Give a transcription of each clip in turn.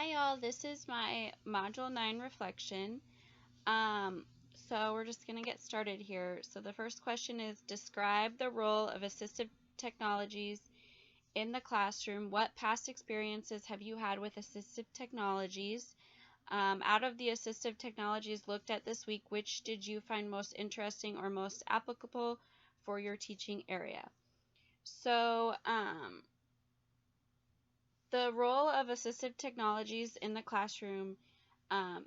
Hi y'all, this is my Module 9 reflection. Um, so we're just going to get started here. So the first question is, describe the role of assistive technologies in the classroom. What past experiences have you had with assistive technologies? Out of the assistive technologies looked at this week, which did you find most interesting or most applicable for your teaching area? So, the role of assistive technologies in the classroom,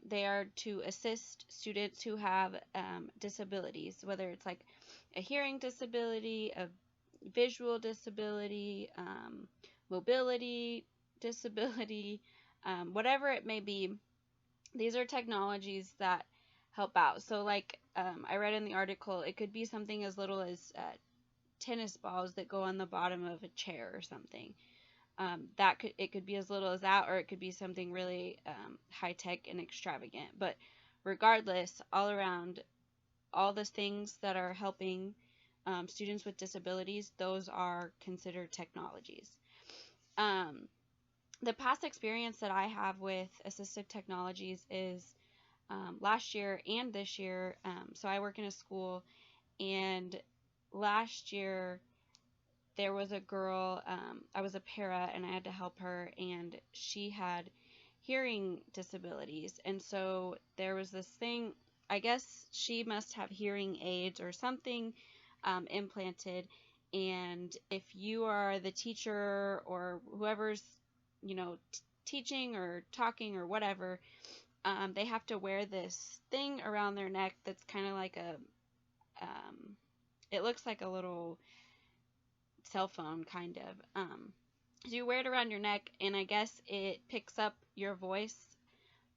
they are to assist students who have disabilities, whether it's like a hearing disability, a visual disability, mobility disability, whatever it may be. These are technologies that help out. So like I read in the article, it could be something as little as tennis balls that go on the bottom of a chair or something. It could be as little as that, or it could be something really high tech and extravagant. But regardless, all around, all the things that are helping students with disabilities, those are considered technologies. The past experience that I have with assistive technologies is last year and this year. So I work in a school, and last year there was a girl, I was a para and I had to help her, and she had hearing disabilities. And so there was this thing, I guess she must have hearing aids or something implanted. And if you are the teacher or whoever's, teaching or talking or whatever, they have to wear this thing around their neck that's kind of like it looks like a little cell phone, kind of. So you wear it around your neck, and I guess it picks up your voice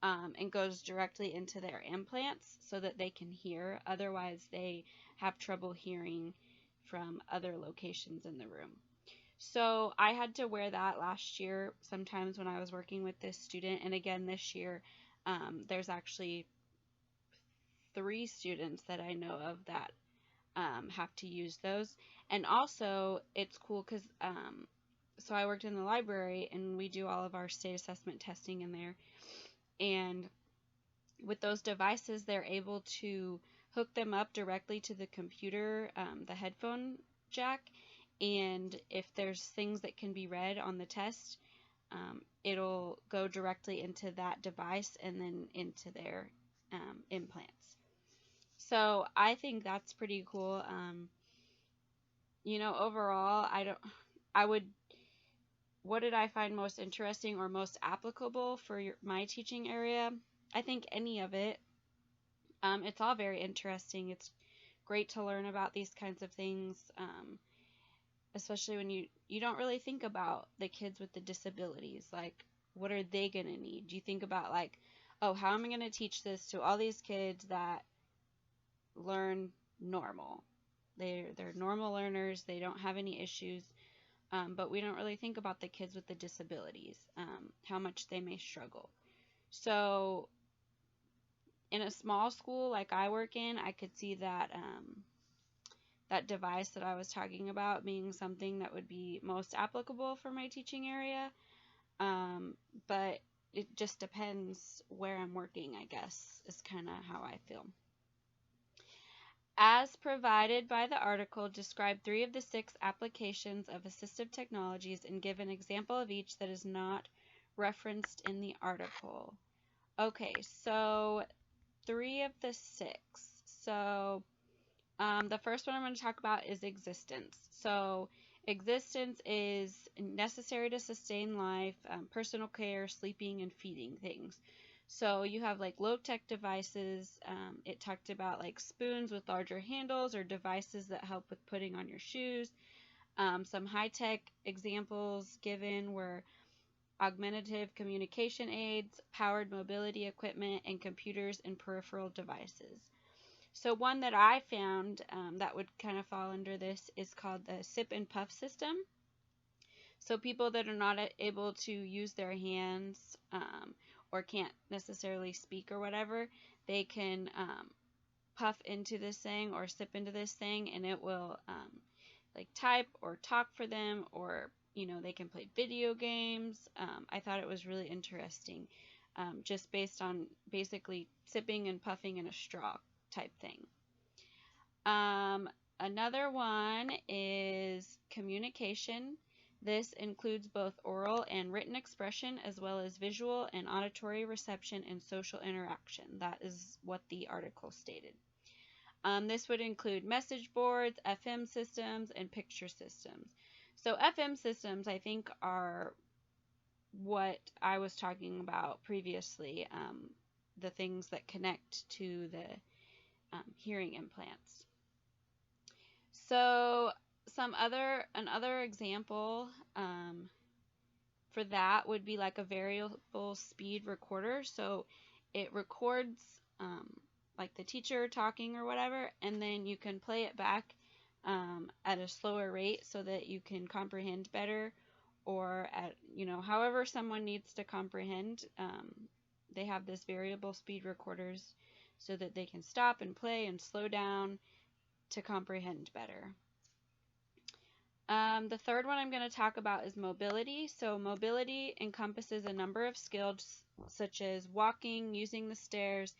and goes directly into their implants so that they can hear. Otherwise, they have trouble hearing from other locations in the room. So I had to wear that last year sometimes when I was working with this student, and again this year. There's actually 3 students that I know of that have to use those. And also, it's cool because so I worked in the library, and we do all of our state assessment testing in there. And with those devices, they're able to hook them up directly to the computer, the headphone jack. And if there's things that can be read on the test, it'll go directly into that device and then into their implants. So I think that's pretty cool. Overall, I would, what did I find most interesting or most applicable for my teaching area? I think any of it. It's all very interesting. It's great to learn about these kinds of things, especially when you don't really think about the kids with the disabilities. Like, what are they going to need? Do you think about, like, oh, how am I going to teach this to all these kids that learn normal? They're normal learners. They don't have any issues. But we don't really think about the kids with the disabilities, how much they may struggle. So in a small school like I work in, I could see that that device that I was talking about being something that would be most applicable for my teaching area. But it just depends where I'm working, I guess, is kind of how I feel. As provided by the article, describe 3 of the 6 applications of assistive technologies and give an example of each that is not referenced in the article. Okay, so 3 of the 6. So the first one I'm going to talk about is existence. So existence is necessary to sustain life, personal care, sleeping, and feeding things. So you have like low-tech devices. It talked about like spoons with larger handles or devices that help with putting on your shoes. Some high-tech examples given were augmentative communication aids, powered mobility equipment, and computers and peripheral devices. So one that I found that would kind of fall under this is called the sip and puff system. So people that are not able to use their hands or can't necessarily speak or whatever, they can puff into this thing or sip into this thing, and it will like type or talk for them, or they can play video games. I thought it was really interesting, just based on basically sipping and puffing in a straw type thing. Another one is communication. This includes both oral and written expression, as well as visual and auditory reception and social interaction. That is what the article stated. This would include message boards, FM systems, and picture systems. So FM systems, I think, are what I was talking about previously, the things that connect to the hearing implants. So another example for that would be like a variable speed recorder. So it records like the teacher talking or whatever, and then you can play it back at a slower rate so that you can comprehend better, or at however someone needs to comprehend. They have this variable speed recorders so that they can stop and play and slow down to comprehend better. The third one I'm going to talk about is mobility. So mobility encompasses a number of skills such as walking, using the stairs,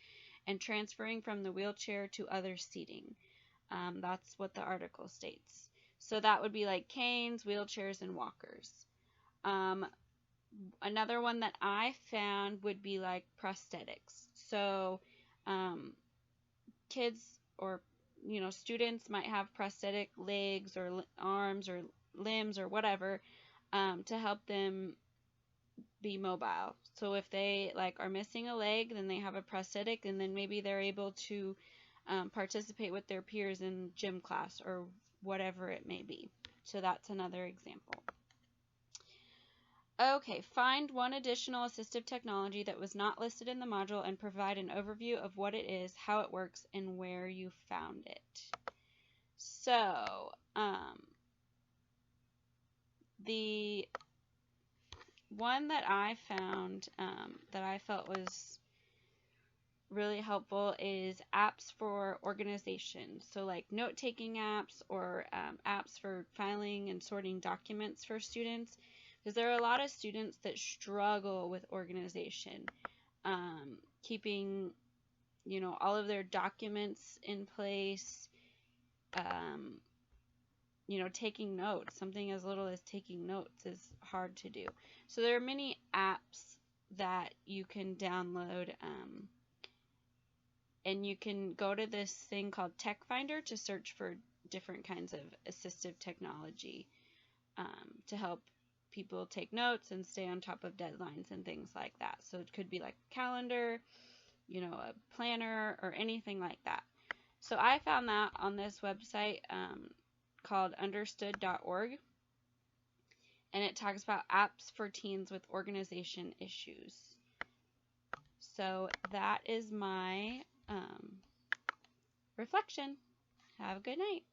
and transferring from the wheelchair to other seating. That's what the article states. So that would be like canes, wheelchairs, and walkers. Another one that I found would be like prosthetics. So kids or students might have prosthetic legs or arms or limbs or whatever to help them be mobile. So if they are missing a leg, then they have a prosthetic, and then maybe they're able to participate with their peers in gym class or whatever it may be. So that's another example. Okay, find one additional assistive technology that was not listed in the module and provide an overview of what it is, how it works, and where you found it. So, the one that I found that I felt was really helpful is apps for organization. So like note-taking apps or apps for filing and sorting documents for students. Because there are a lot of students that struggle with organization, keeping, all of their documents in place, taking notes. Something as little as taking notes is hard to do. So there are many apps that you can download, and you can go to this thing called Tech Finder to search for different kinds of assistive technology to help people take notes and stay on top of deadlines and things like that. So it could be like a calendar, a planner, or anything like that. So I found that on this website called understood.org, and it talks about apps for teens with organization issues. So that is my reflection. Have a good night.